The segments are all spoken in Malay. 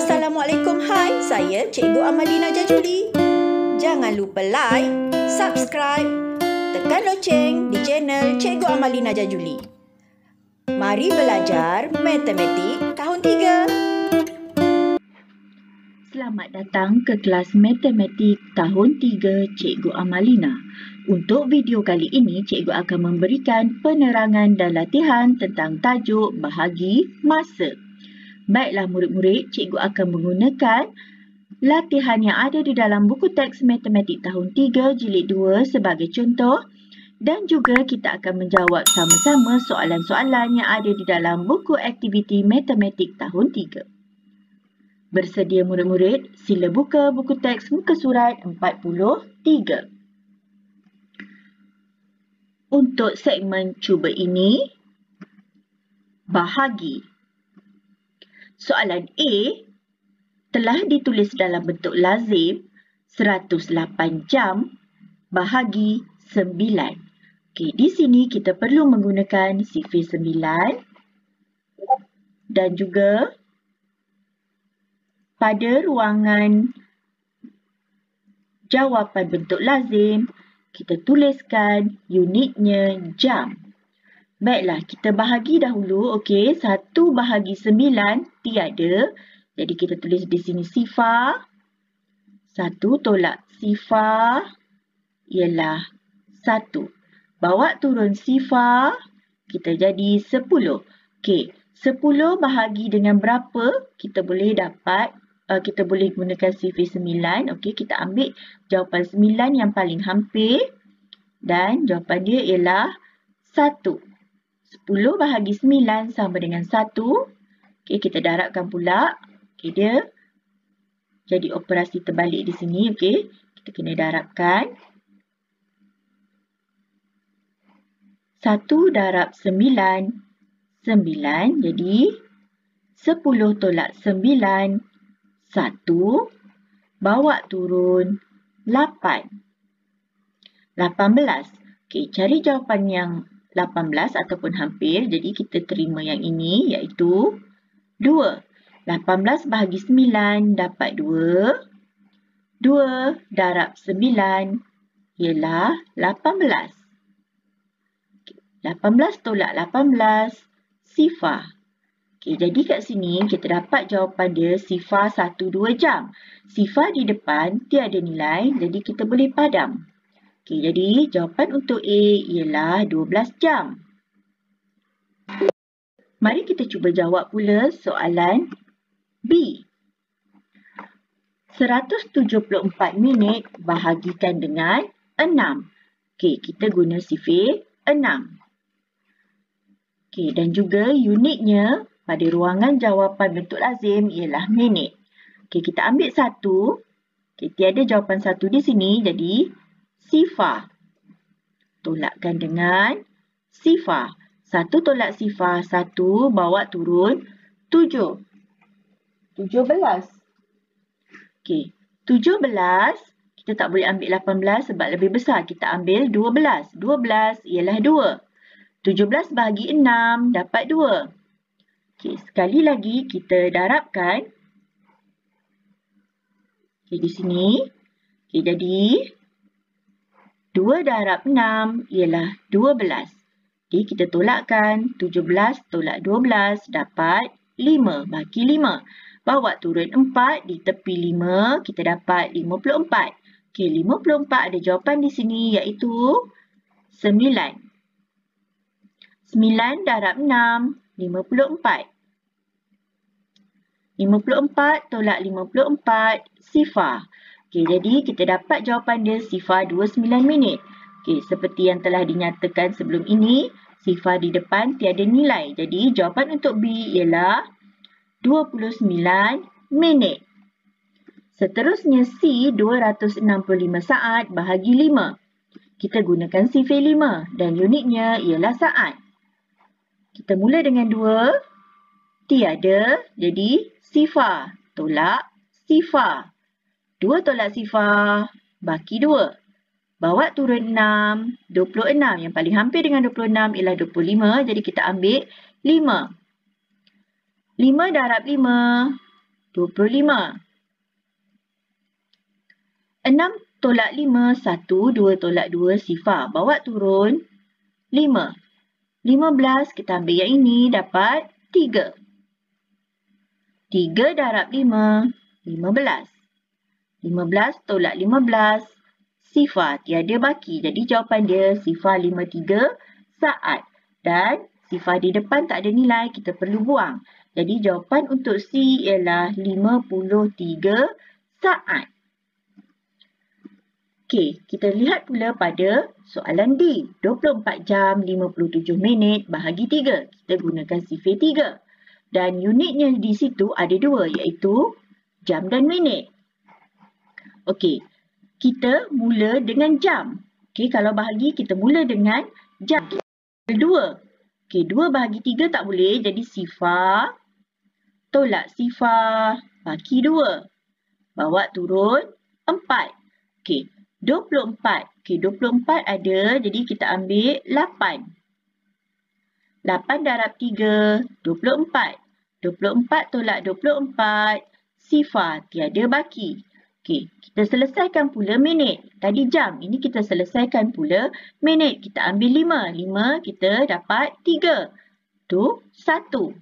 Assalamualaikum, hai, saya Cikgu Amalina Jajuli. Jangan lupa like, subscribe, tekan loceng di channel Cikgu Amalina Jajuli. Mari belajar matematik tahun 3. Selamat datang ke kelas matematik tahun 3 Cikgu Amalina. Untuk video kali ini, Cikgu akan memberikan penerangan dan latihan tentang tajuk bahagi masa. Baiklah murid-murid, Cikgu akan menggunakan latihan yang ada di dalam buku teks matematik tahun 3 jilid 2 sebagai contoh dan juga kita akan menjawab sama-sama soalan-soalan yang ada di dalam buku aktiviti matematik tahun 3. Bersedia murid-murid? Sila buka buku teks muka surat 43. Untuk segmen cuba ini, bahagi. Soalan A telah ditulis dalam bentuk lazim 108 jam bahagi 9. Okey, di sini kita perlu menggunakan sifir 9 dan juga pada ruangan jawapan bentuk lazim, kita tuliskan unitnya jam. Baiklah, kita bahagi dahulu. Okey, 1 bahagi 9 tiada. Jadi kita tulis di sini sifar. 1 tolak sifar ialah 1. Bawa turun sifar, kita jadi 10. Okey, 10 bahagi dengan berapa? Kita boleh dapat, kita boleh gunakan sifir 9. Okey, kita ambil jawapan 9 yang paling hampir. Dan jawapan dia ialah 1. 10 bahagi 9 sama dengan 1. Okey, kita darabkan pula. Okey, dia jadi operasi terbalik di sini. Okey, kita kena darabkan. 1 darab 9, 9. Jadi, 10 tolak 9, 1. Bawa turun 8. 18. Okey, cari jawapan yang 18 ataupun hampir. Jadi, kita terima yang ini iaitu 2. 18 bahagi 9 dapat 2. 2 darab 9 ialah 18. 18 tolak 18, sifar. Okey, jadi kat sini kita dapat jawapan dia sifar 1, 2 jam. Sifar di depan tiada nilai, jadi kita boleh padam. Okey, jadi jawapan untuk A ialah 12 jam. Mari kita cuba jawab pula soalan B. 174 minit bahagikan dengan 6. Okey, kita guna sifir 6. Okey, dan juga unitnya pada ruangan jawapan bentuk lazim ialah minit. Okey, kita ambil 1. Okey, tiada jawapan 1 di sini, jadi sifar. Tolakkan dengan sifar. 1 tolak sifar, 1 bawa turun 7. 17. Okey, 17. Kita tak boleh ambil 18 sebab lebih besar. Kita ambil 12. 12 ialah 2. 17 bahagi 6 dapat 2. Okey, sekali lagi kita darabkan. Okey, di sini. Okey, jadi 2 darab 6 ialah 12. Okey, kita tolakkan. 17 tolak 12 dapat 5. Bagi 5. Bawa turun 4. Di tepi 5, kita dapat 54. Okey, 54 ada jawapan di sini iaitu 9. 9 darab 6, 54. 54 tolak 54, sifar. Okey, jadi kita dapat jawapan dia sifar 29 minit. Okey, seperti yang telah dinyatakan sebelum ini, sifar di depan tiada nilai. Jadi, jawapan untuk B ialah 29 minit. Seterusnya C, 265 saat bahagi 5. Kita gunakan sifir 5 dan unitnya ialah saat. Kita mula dengan 2. Tiada, jadi sifar. Tolak sifar. 2 tolak sifar, baki 2. Bawa turun 6, 26. Yang paling hampir dengan 26 ialah 25. Jadi kita ambil 5. 5 darab 5, 25. 6 tolak 5, 1, 2 tolak 2, sifar. Bawa turun 5. 15, kita ambil yang ini, dapat 3. 3 darab 5, 15. 15 tolak 15, sifar, tiada baki. Jadi jawapan dia sifar 53 saat. Dan sifar di depan tak ada nilai, kita perlu buang. Jadi jawapan untuk C ialah 53 saat. Okey, kita lihat pula pada soalan D. 24 jam 57 minit bahagi 3. Kita gunakan sifir 3. Dan unitnya di situ ada dua, iaitu jam dan minit. Okey, kita mula dengan jam. Okey, kalau bahagi kita mula dengan jam. 2. Okey, 2 bahagi 3 tak boleh. Jadi sifar tolak sifar bagi 2. Bawa turun 4. Okey, 24. Okey, 24 ada. Jadi kita ambil 8. 8 darab 3, 24. 24 tolak 24, sifar, tiada baki. Okey, kita selesaikan pula minit. Tadi jam, ini kita selesaikan pula minit. Kita ambil 5. 5 kita dapat 3. Tu 1.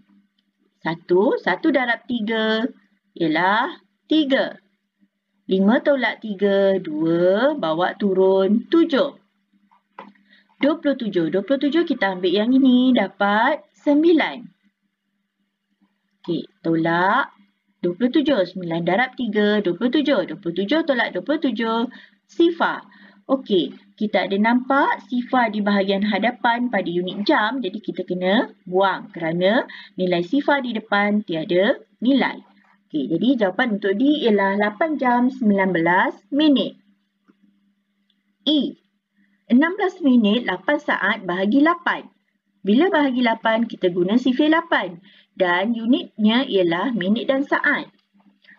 1 darab 3 ialah 3. 5 tolak 3, 2, bawa turun 7. 27. 27 kita ambil yang ini, dapat 9. Okey, tolak 27. 9 darab 3, 27. 27 tolak 27, sifar. Okey, kita ada nampak sifar di bahagian hadapan pada unit jam. Jadi kita kena buang kerana nilai sifar di depan tiada nilai. Okey, jadi jawapan untuk D ialah 8 jam 19 minit. E. 16 minit 8 saat bahagi 8. Bila bahagi 8, kita guna sifir 8. Dan unitnya ialah minit dan saat.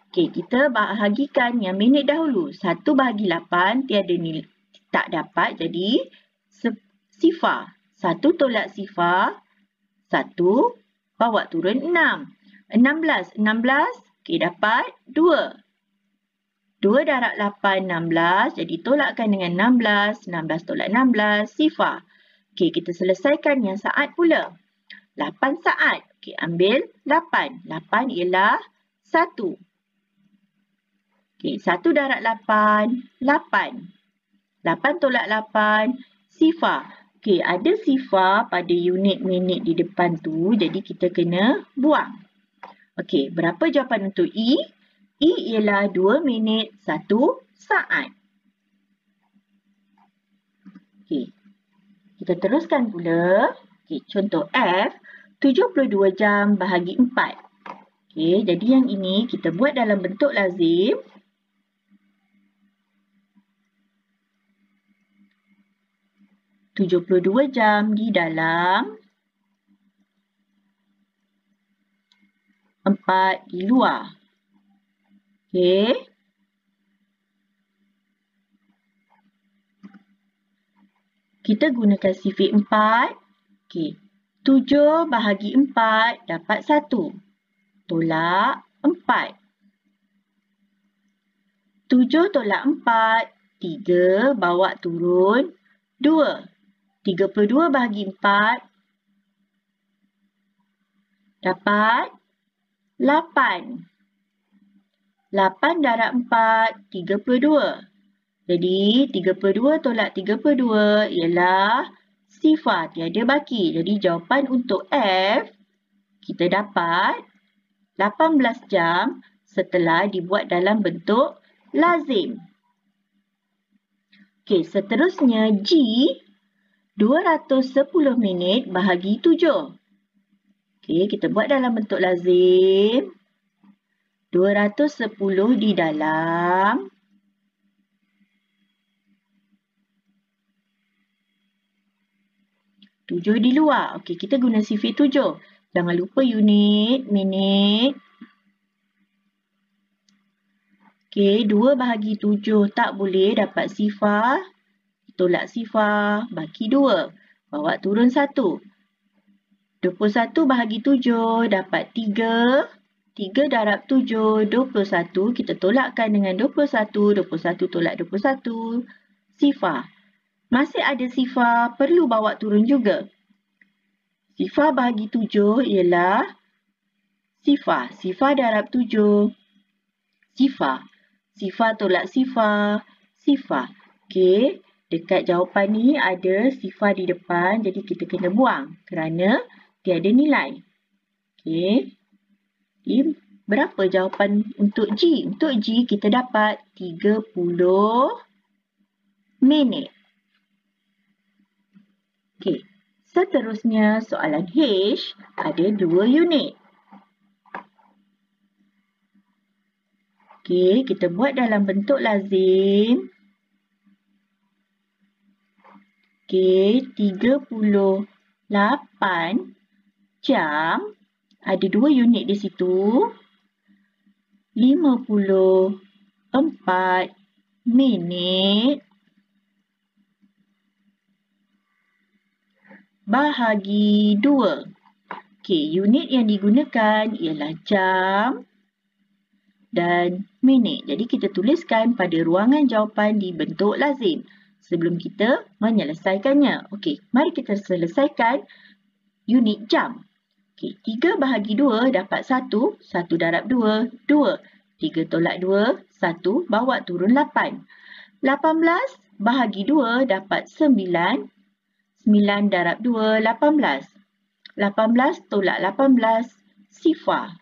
Okey, kita bahagikan yang minit dahulu. 1 bahagi 8, tiada nilai, tak dapat. Jadi, sifar. 1 tolak sifar, 1, bawa turun 6. 16. 16, okey, dapat 2. 2 darab 8, 16. Jadi, tolakkan dengan 16. 16 tolak 16, sifar. Okey, kita selesaikan yang saat pula. 8 saat. Okey, ambil 8. 8 ialah 1. Okey, 1 darab 8, 8. 8 tolak 8, sifar. Okey, ada sifar pada unit minit di depan tu. Jadi, kita kena buang. Okey, berapa jawapan untuk E? E ialah 2 minit 1 saat. Okey. Kita teruskan pula. Okay, contoh F, 72 jam bahagi 4. Okay, jadi yang ini kita buat dalam bentuk lazim. (72 jam di dalam, 4 di luar. Okay. Kita gunakan sifir 4. Okey. 7 bahagi 4 dapat 1. Tolak 4. 7 tolak 4, 3, bawa turun 2. 32 bahagi 4 dapat 8. 8 darab 4, 32. Jadi, 32 tolak 32 ialah sifar, tiada baki. Jadi, jawapan untuk F, kita dapat 18 jam setelah dibuat dalam bentuk lazim. Okey, seterusnya G, 210 minit bahagi 7. Okey, kita buat dalam bentuk lazim. 210 di dalam, 7 di luar. Okey, kita guna sifir 7. Jangan lupa unit, minit. Okey, 2 bahagi 7 tak boleh, dapat sifar. Tolak sifar, bagi 2. Bawa turun 1. 21 bahagi 7 dapat 3. 3 darab 7, 21. Kita tolakkan dengan 21. 21 tolak 21. Sifar. Masih ada sifar, perlu bawa turun juga. Sifar bahagi 7 ialah sifar. Sifar darab 7. Sifar. Sifar tolak sifar. Sifar. Okey. Dekat jawapan ni ada sifar di depan. Jadi kita kena buang. Kerana tiada nilai. Okey. Berapa jawapan untuk G? Untuk G kita dapat 30 minit. Okey. Seterusnya soalan H ada 2 unit. Okey, kita buat dalam bentuk lazim. Okey, 38 jam. Ada 2 unit di situ. 54 minit. Bahagi 2. Okey, unit yang digunakan ialah jam dan minit. Jadi kita tuliskan pada ruangan jawapan di bentuk lazim sebelum kita menyelesaikannya. Okey, mari kita selesaikan unit jam. Okey, 3 bahagi 2 dapat 1. 1 darab 2, 2. 3 tolak 2, 1. Bawa turun 8. 18 bahagi 2 dapat 9. 9 darab 2, 18. 18 tolak 18, sifar.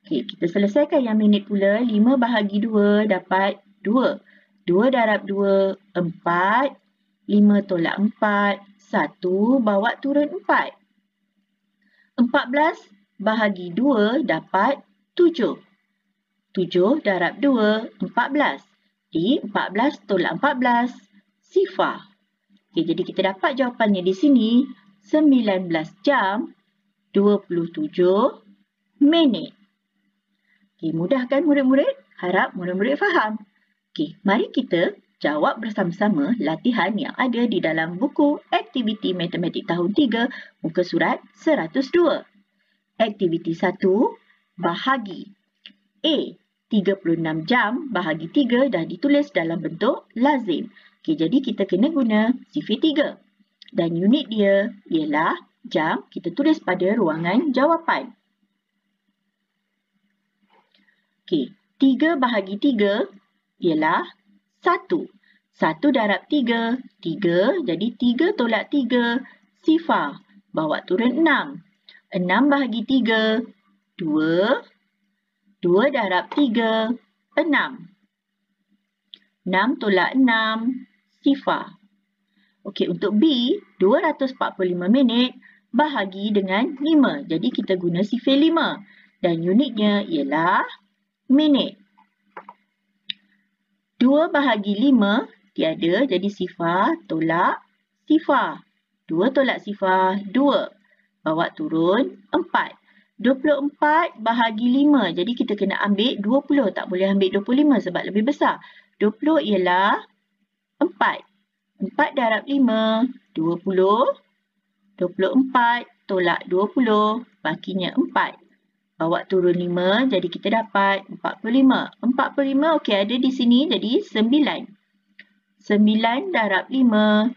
Okey, kita selesaikan yang minit pula. 5 bahagi 2 dapat 2. 2 darab 2, 4. 5 tolak 4, 1. Bawa turun 4. 14 bahagi 2 dapat 7. 7 darab 2, 14. Jadi 14 tolak 14, sifar. Okey, jadi kita dapat jawapannya di sini 19 jam 27 minit. Okey, mudah kan murid-murid? Harap murid-murid faham. Okey, mari kita jawab bersama-sama latihan yang ada di dalam buku Aktiviti Matematik Tahun 3, muka surat 102. Aktiviti 1, bahagi. A, 36 jam bahagi 3 dah ditulis dalam bentuk lazim. Okey, jadi kita kena guna sifar 3. Dan unit dia ialah jam. Kita tulis pada ruangan jawapan. Okey, 3 bahagi 3 ialah 1. 1 darab 3, 3. Jadi 3 tolak 3, sifar. Bawa turun 6. 6 bahagi 3, 2. 2 darab 3, 6. 6 tolak 6, sifar. Okey, untuk B, 245 minit bahagi dengan 5. Jadi kita guna sifar 5. Dan unitnya ialah minit. 2 bahagi 5 tiada, jadi sifar tolak sifar. 2 tolak sifar, 2. Bawa turun 4. 24 bahagi 5. Jadi kita kena ambil 20. Tak boleh ambil 25 sebab lebih besar. 20 ialah 4. 4 darab 5, 20. 24 tolak 20, bakinya 4. Bawa turun 5, jadi kita dapat 45. 45 okey ada di sini, jadi 9. 9 darab 5,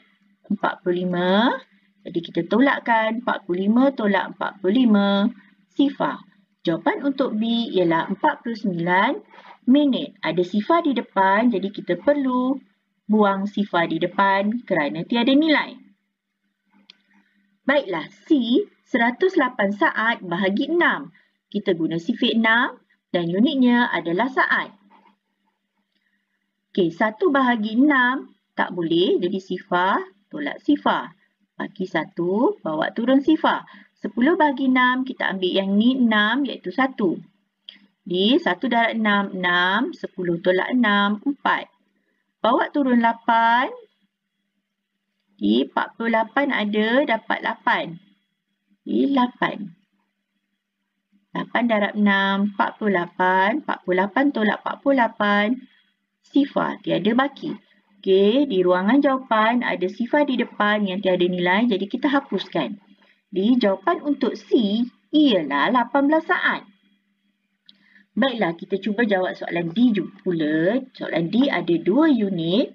45. Jadi kita tolakkan 45 tolak 45, sifar. Jawapan untuk B ialah 49 minit. Ada sifar di depan, jadi kita perlu buang sifar di depan kerana tiada nilai. Baiklah, C 108 saat bahagi 6. Kita guna sifar 6 dan unitnya adalah saat. Okey, 1 bahagi 6 tak boleh, jadi sifar tolak sifar. Bagi 1, bawa turun sifar. 10 bahagi 6, kita ambil yang ni 6 iaitu 1. Di 1 darab 6, 6. 10 tolak 6, 4. Bawa turun 8. Di 48 ada, dapat 8. Di 8. 8 darab 6, 48. 48 tolak 48, sifar. Tiada baki. Okey, di ruangan jawapan ada sifar di depan yang tiada nilai, jadi kita hapuskan. Di jawapan untuk C ialah 18 saat. Baiklah, kita cuba jawab soalan D pula. Soalan D ada 2 unit.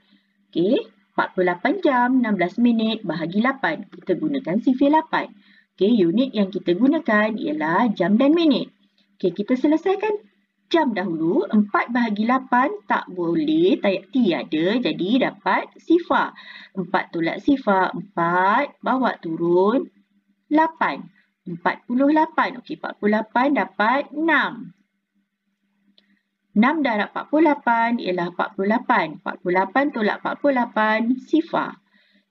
Okey, 48 jam, 16 minit bahagi 8. Kita gunakan sifir 8. Okey, unit yang kita gunakan ialah jam dan minit. Okey, kita selesaikan jam dahulu. 4 bahagi 8 tak boleh, tiada. Jadi dapat sifar. 4 tolak sifar, 4. Bawa turun 8. 48. Okey, 48 dapat 6. 6 darab 48 ialah 48. 48 tolak 48, sifar.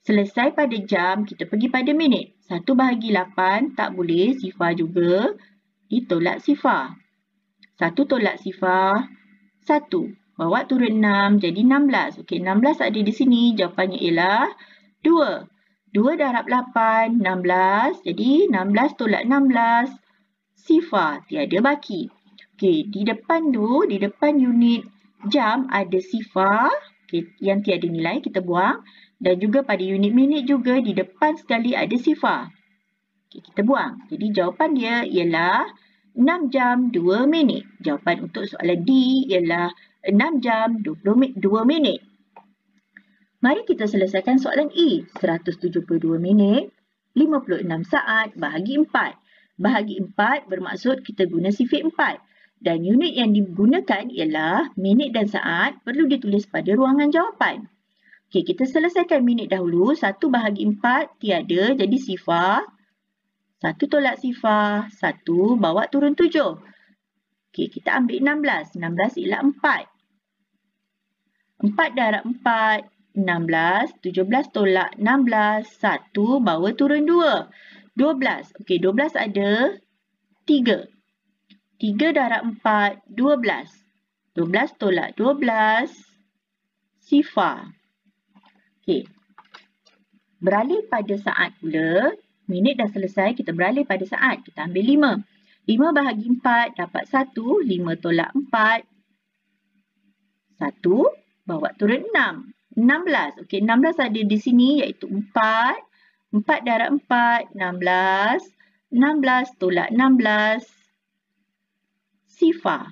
Selesai pada jam, kita pergi pada minit. 1 bahagi 8 tak boleh, sifar juga. Ditolak sifar. 1 tolak sifar, 1. Bawa turun 6, jadi 16. Okey, 16 ada di sini. Jawapannya ialah 2. 2 darab 8, 16. Jadi 16 tolak 16, sifar. Tiada baki. Okey, di depan unit jam ada sifar. Okey, yang tiada nilai kita buang. Dan juga pada unit minit juga di depan sekali ada sifar. Okey, kita buang. Jadi jawapan dia ialah 6 jam 2 minit. Jawapan untuk soalan D ialah 6 jam 22 minit. Mari kita selesaikan soalan E. 172 minit, 56 saat bahagi 4. Bahagi 4 bermaksud kita guna sifir 4. Dan unit yang digunakan ialah minit dan saat, perlu ditulis pada ruangan jawapan. Okey, kita selesaikan minit dahulu. 1 bahagi 4 tiada, jadi sifar. 1 tolak sifar, 1 bawa turun 7. Okey, kita ambil 16. 16 ialah 4. 4 darab 4, 16. 17 tolak 16, 1 bawa turun 2. 12. Okey, 12 ada 3. 3 darab 4, 12. 12 tolak 12, sifar. Okey. Beralih pada saat pula. Minit dah selesai, kita beralih pada saat. Kita ambil 5. 5 bahagi 4 dapat 1. 5 tolak 4, 1. Bawa turun 6. 16. Okey, 16 ada di sini iaitu 4. 4 darab 4, 16. 16 tolak 16, sifar.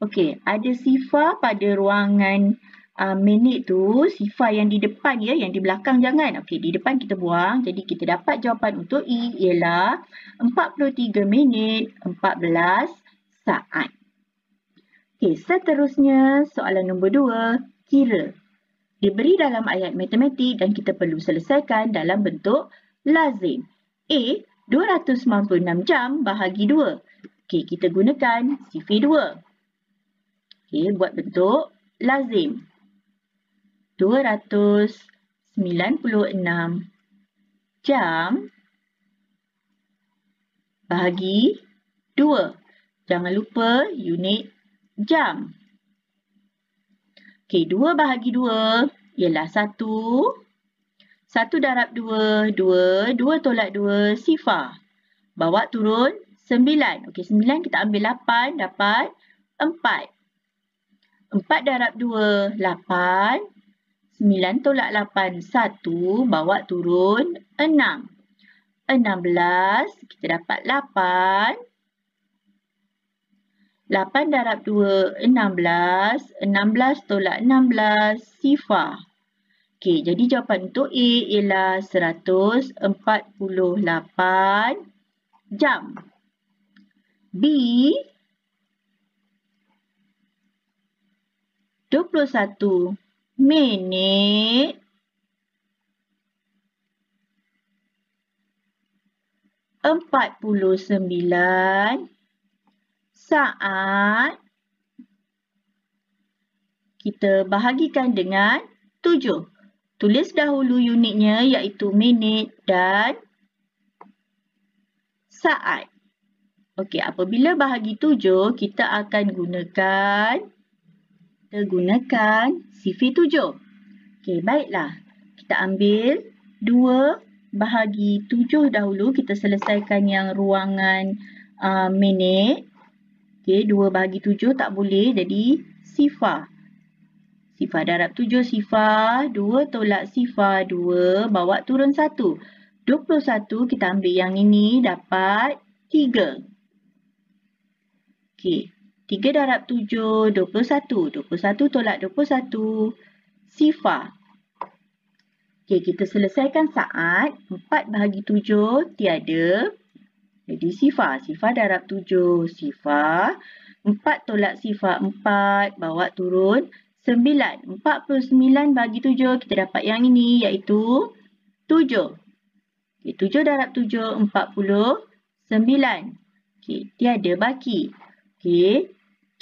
Okey, ada sifar pada ruangan minit tu. Sifar yang di depan ya, yang di belakang jangan. Okey, di depan kita buang. Jadi kita dapat jawapan untuk E ialah 43 minit 14 saat. Okey, seterusnya soalan nombor 2. Kira. Diberi dalam ayat matematik dan kita perlu selesaikan dalam bentuk lazim. A, 296 jam bahagi 2. Okey, kita gunakan sifir 2. Okey, buat bentuk lazim. 296 jam bahagi 2. Jangan lupa unit jam. Okey, 2 bahagi 2 ialah 1. 1 darab 2, 2. 2 tolak 2, sifar. Bawa turun 9. Okey, 9 kita ambil 8, dapat 4. 4 darab 2, 8. 9 tolak 8, 1. Bawa turun 6. 16, kita dapat 8. 8 darab 2, 16. 16 tolak 16, sifar. Okey, jadi jawapan untuk A ialah 148 jam. B, 21 minit 49 saat. Kita bahagikan dengan 7. Tulis dahulu unitnya iaitu minit dan saat. Okey, apabila bahagi 7, kita akan gunakan sifir 7. Okey, baiklah. Kita ambil 2 bahagi 7 dahulu. Kita selesaikan yang ruangan minit. Okey, 2 bahagi 7 tak boleh, jadi sifar. Sifar darab 7, sifar. 2 tolak sifar, 2. Bawa turun 1. 21, kita ambil yang ini, dapat 3. Okey, 3 darab 7, 21. 21 tolak 21, sifar. Okey, kita selesaikan saat. 4 bahagi 7, tiada. Jadi sifar. Sifar darab 7, sifar. 4 tolak sifar 4, bawa turun 9. 49 bagi 7, kita dapat yang ini iaitu 7. Okay, 7 darab 7, 49. Okay, tiada baki. Okay,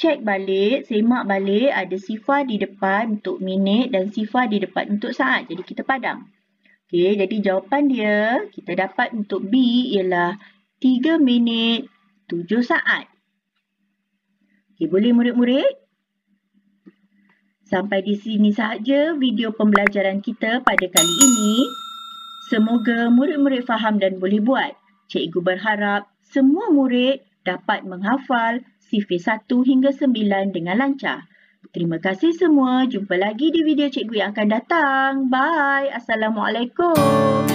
cek balik, semak balik ada sifar di depan untuk minit dan sifar di depan untuk saat. Jadi kita padam. Okay, jadi jawapan dia kita dapat untuk B ialah 3 minit 7 saat. Okay, boleh murid-murid? Sampai di sini sahaja video pembelajaran kita pada kali ini. Semoga murid-murid faham dan boleh buat. Cikgu berharap semua murid dapat menghafal sifir 1 hingga 9 dengan lancar. Terima kasih semua. Jumpa lagi di video cikgu yang akan datang. Bye. Assalamualaikum.